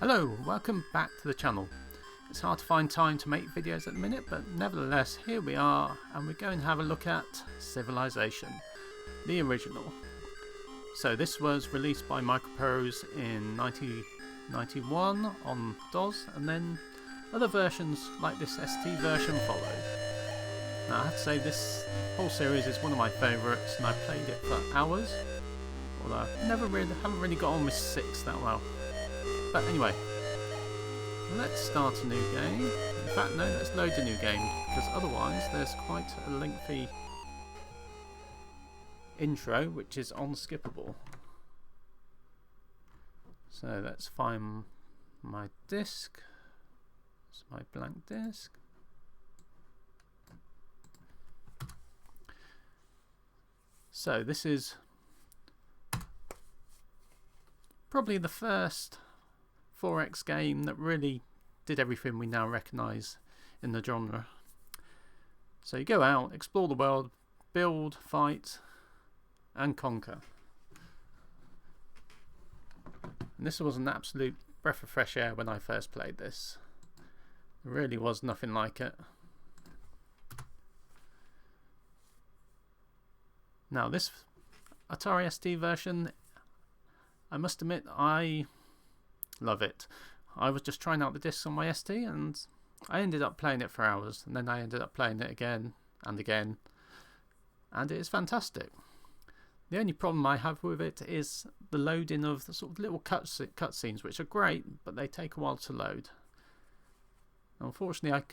Hello, welcome back to the channel. It's hard to find time to make videos at the minute, but nevertheless here we are, and we're going to have a look at Civilization, the original. So this was released by Microprose in 1991 on DOS, and then other versions like this ST version followed. Now I have to say this whole series is one of my favourites, and I played it for hours, although I haven't really got on with 6 that well. But anyway, let's start a new game. In fact, no, let's load a new game, because otherwise there's quite a lengthy intro which is unskippable. So let's find my disk. It's my blank disk. So this is probably the first 4X game that really did everything we now recognise in the genre. So you go out, explore the world, build, fight and conquer. And this was an absolute breath of fresh air when I first played this. There really was nothing like it. Now this Atari ST version, I must admit, I love it. I was just trying out the discs on my ST and I ended up playing it for hours, and then I ended up playing it again and again, and it is fantastic. The only problem I have with it is the loading of the sort of little cutscenes, which are great, but they take a while to load. Unfortunately, I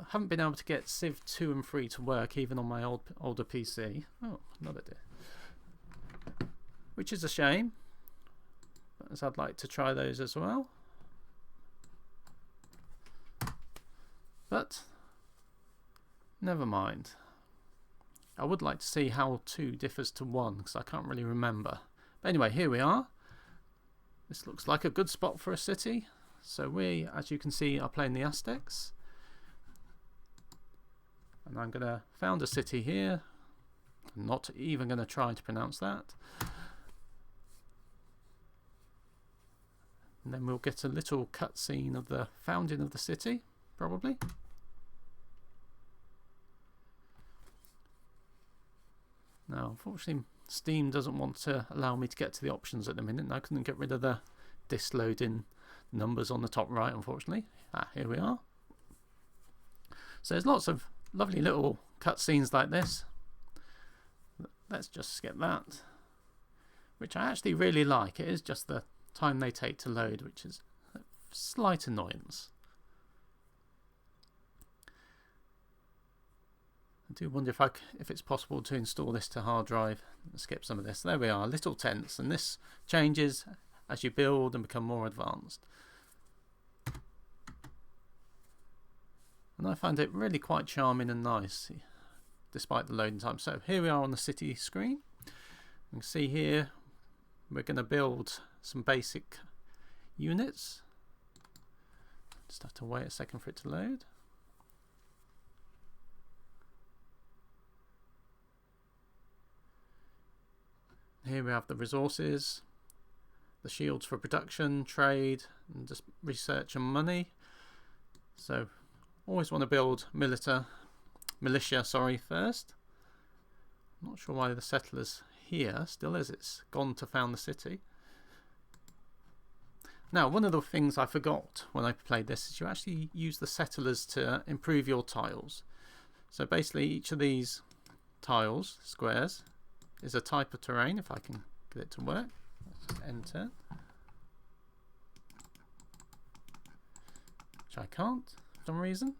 haven't been able to get Civ 2 and 3 to work even on my older PC. Oh, another deer. Which is a shame, as I'd like to try those as well. But never mind. I would like to see how 2 differs to 1, because I can't really remember. But anyway, here we are. This looks like a good spot for a city. So we, as you can see, are playing the Aztecs. And I'm going to found a city here. I'm not even going to try to pronounce that. And then we'll get a little cutscene of the founding of the city, probably. Now, unfortunately, Steam doesn't want to allow me to get to the options at the minute, and I couldn't get rid of the disk loading numbers on the top right, unfortunately. Here we are. So there's lots of lovely little cutscenes like this. Let's just skip that, which I actually really like. It is just the time they take to load, which is a slight annoyance. I do wonder if it's possible to install this to hard drive and skip some of this. There we are, little tents, and this changes as you build and become more advanced. And I find it really quite charming and nice, despite the loading time. So here we are on the city screen. You can see here we're going to build some basic units. Just have to wait a second for it to load. Here we have the resources, the shields for production, trade, and just research and money. So always want to build militia first. I'm not sure why the settlers here still is. It's gone to found the city. Now, one of the things I forgot when I played this is you actually use the settlers to improve your tiles. So basically each of these tiles, squares, is a type of terrain. If I can get it to work, let's just enter. Which I can't for some reason.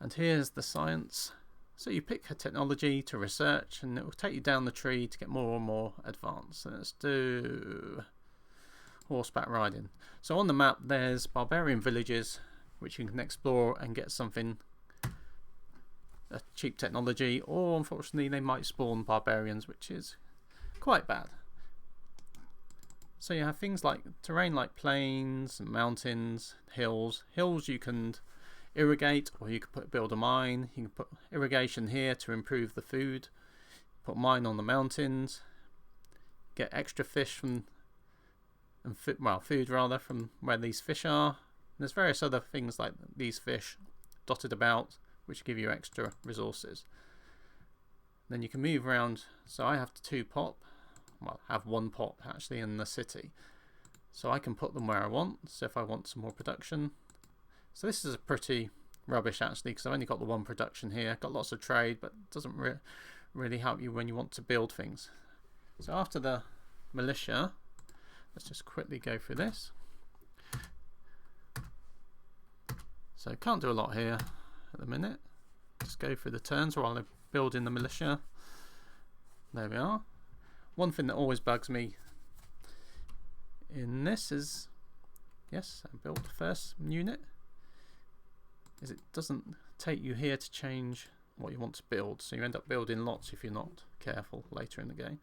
And here's the science. So you pick a technology to research, and it will take you down the tree to get more and more advanced. So let's do horseback riding. So on the map there's barbarian villages which you can explore and get something, a cheap technology, or unfortunately they might spawn barbarians, which is quite bad. So you have things like terrain like plains, mountains, hills. Hills you can irrigate, or you could build a mine. You can put irrigation here to improve the food, put mine on the mountains, get extra fish from, and food rather, from where these fish are. And there's various other things like these fish dotted about which give you extra resources. Then you can move around. So I have 2 pop, well, have 1 pop actually in the city, so I can put them where I want. So if I want some more production, so this is a pretty rubbish actually, because I've only got the 1 production here. Got lots of trade, but it doesn't really help you when you want to build things. So after the militia, let's just quickly go through this. So can't do a lot here at the minute. Just go through the turns while I'm building the militia. There we are. One thing that always bugs me in this is, yes, I built the first unit, is it doesn't take you here to change what you want to build, so you end up building lots if you're not careful later in the game.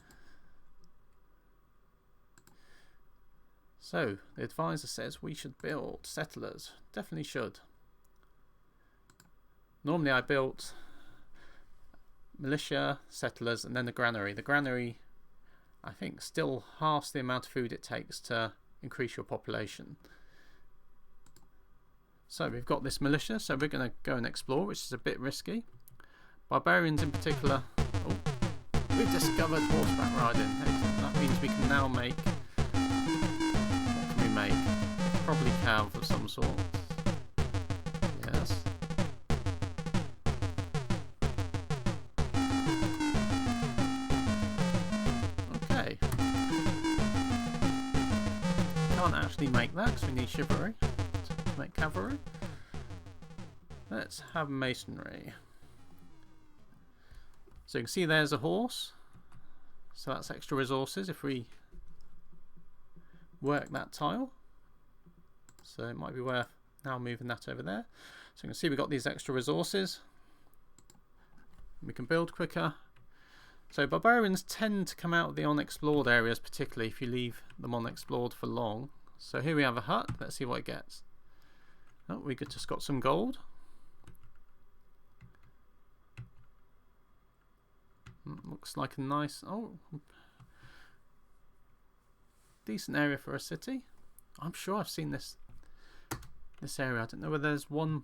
So the advisor says we should build settlers. Definitely should. Normally I built militia, settlers, and then the granary. The granary, I think, still halves the amount of food it takes to increase your population. So we've got this militia, so we're going to go and explore, which is a bit risky. Barbarians in particular. Oh, we've discovered horseback riding. Excellent. That means we can now make, what can we make? Probably cav of some sort. Yes. Okay. Can't actually make that because we need chivalry to make cavalry. Let's have masonry. So you can see there's a horse, so that's extra resources if we work that tile. So it might be worth now moving that over there. So you can see we've got these extra resources. We can build quicker. So barbarians tend to come out of the unexplored areas, particularly if you leave them unexplored for long. So here we have a hut. Let's see what it gets. Oh, we just got some gold. Looks like a nice, decent area for a city. I'm sure I've seen this area. I don't know whether there's one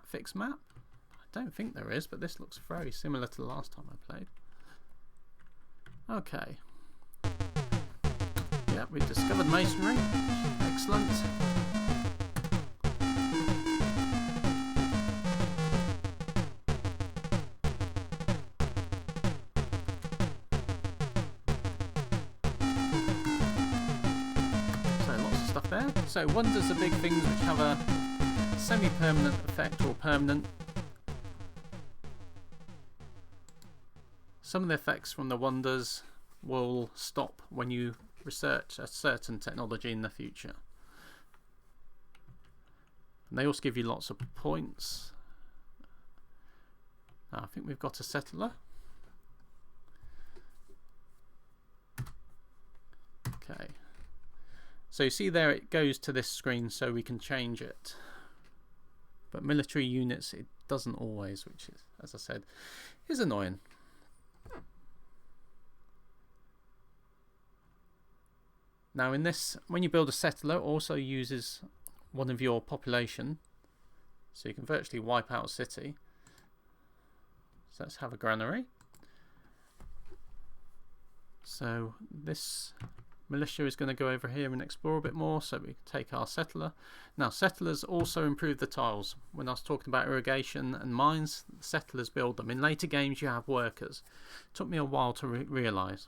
fixed map. I don't think there is, but this looks very similar to the last time I played. Okay. Yeah, we've discovered masonry. Excellent. So wonders are big things which have a semi-permanent effect or permanent. Some of the effects from the wonders will stop when you research a certain technology in the future. And they also give you lots of points. Now, I think we've got a settler. Okay. So you see there it goes to this screen so we can change it. But military units it doesn't always, which is, as I said, is annoying. Now in this, when you build a settler, it also uses one of your population. So you can virtually wipe out a city. So let's have a granary. So this militia is going to go over here and explore a bit more, so we take our settler. Now settlers also improve the tiles. When I was talking about irrigation and mines, settlers build them. In later games you have workers. It took me a while to realise.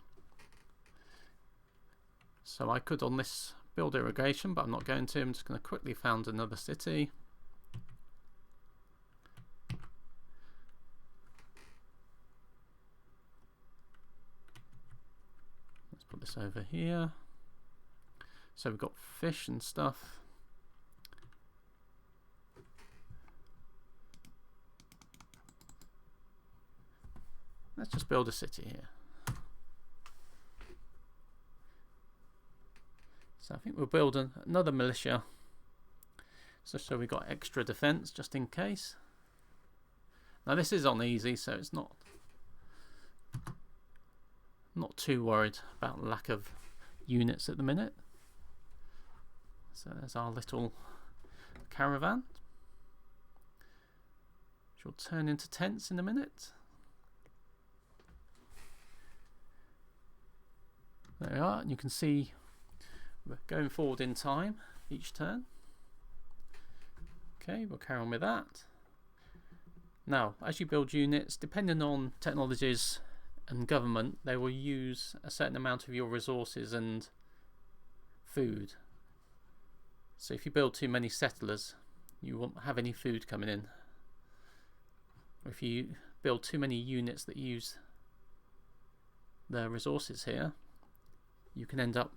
So I could on this build irrigation, but I'm not going to. I'm just going to quickly found another city. Put this over here. So we've got fish and stuff. Let's just build a city here. So I think we'll build another militia. So we've got extra defense just in case. Now this is on easy, so it's not too worried about lack of units at the minute. So there's our little caravan, which will turn into tents in a minute. There we are, and you can see we're going forward in time each turn. Okay, we'll carry on with that. Now, as you build units, depending on technologies and government, they will use a certain amount of your resources and food. So if you build too many settlers, you won't have any food coming in. Or if you build too many units that use the resources here, you can end up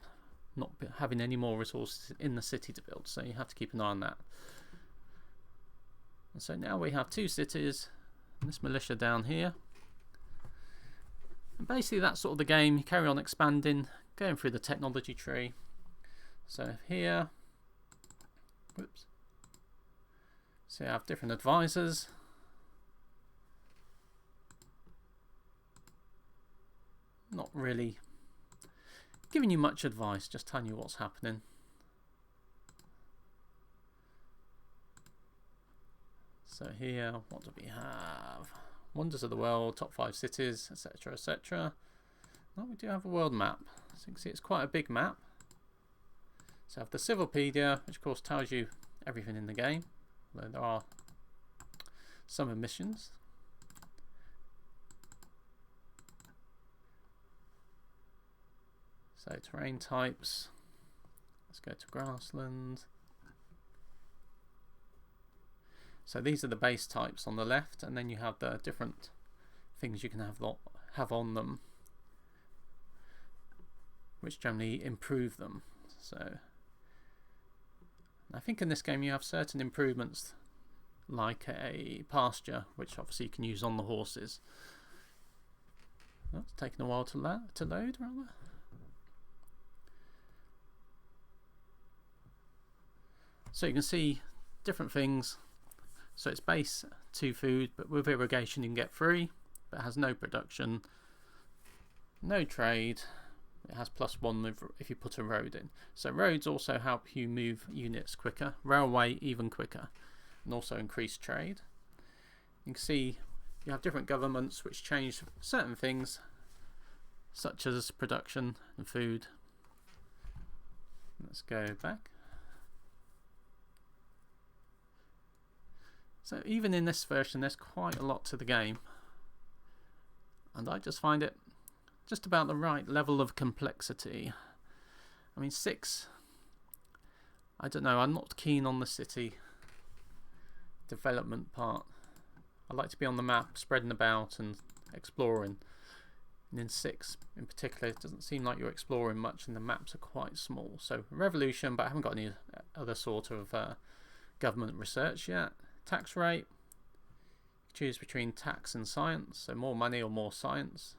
not having any more resources in the city to build. So you have to keep an eye on that. And so now we have 2 cities and this militia down here. And basically that's sort of the game. You carry on expanding, going through the technology tree. So here, whoops. So you have different advisors. Not really giving you much advice, just telling you what's happening. So here, what do we have? Wonders of the world, top 5 cities, etc, etc. Well, we do have a world map. So you can see it's quite a big map. So I have the Civilpedia, which of course tells you everything in the game, though there are some omissions. So terrain types, let's go to grassland. So these are the base types on the left, and then you have the different things you can have on them, which generally improve them. So I think in this game you have certain improvements, like a pasture, which obviously you can use on the horses. Oh, it's taken a while to load, rather. So you can see different things. So it's base 2 food, but with irrigation you can get 3, but it has no production, no trade. It has +1 if you put a road in. So roads also help you move units quicker, railway even quicker, and also increase trade. You can see you have different governments which change certain things, such as production and food. Let's go back. So even in this version there's quite a lot to the game, and I just find it just about the right level of complexity. I mean 6, I don't know, I'm not keen on the city development part. I like to be on the map, spreading about and exploring. And in 6 in particular, it doesn't seem like you're exploring much and the maps are quite small. So revolution, but I haven't got any other sort of government research yet. Tax rate, choose between tax and science, so more money or more science.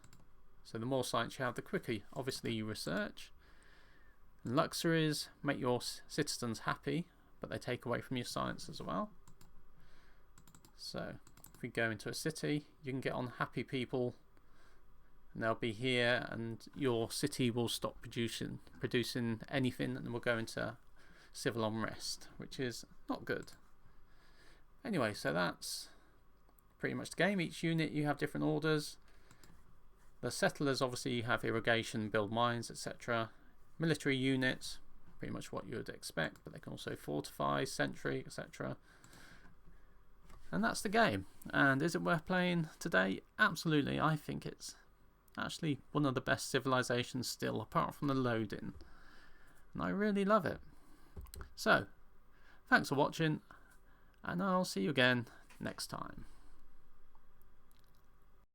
So the more science you have, the quicker obviously you research. And luxuries make your citizens happy, but they take away from your science as well. So if we go into a city, you can get on happy people and they'll be here, and your city will stop producing anything and will go into civil unrest, which is not good. Anyway, so that's pretty much the game. Each unit you have different orders. The settlers obviously have irrigation, build mines, etc. Military units, pretty much what you would expect, but they can also fortify, sentry, etc. And that's the game. And is it worth playing today? Absolutely. I think it's actually one of the best civilizations still, apart from the loading. And I really love it. So, thanks for watching, and I'll see you again next time.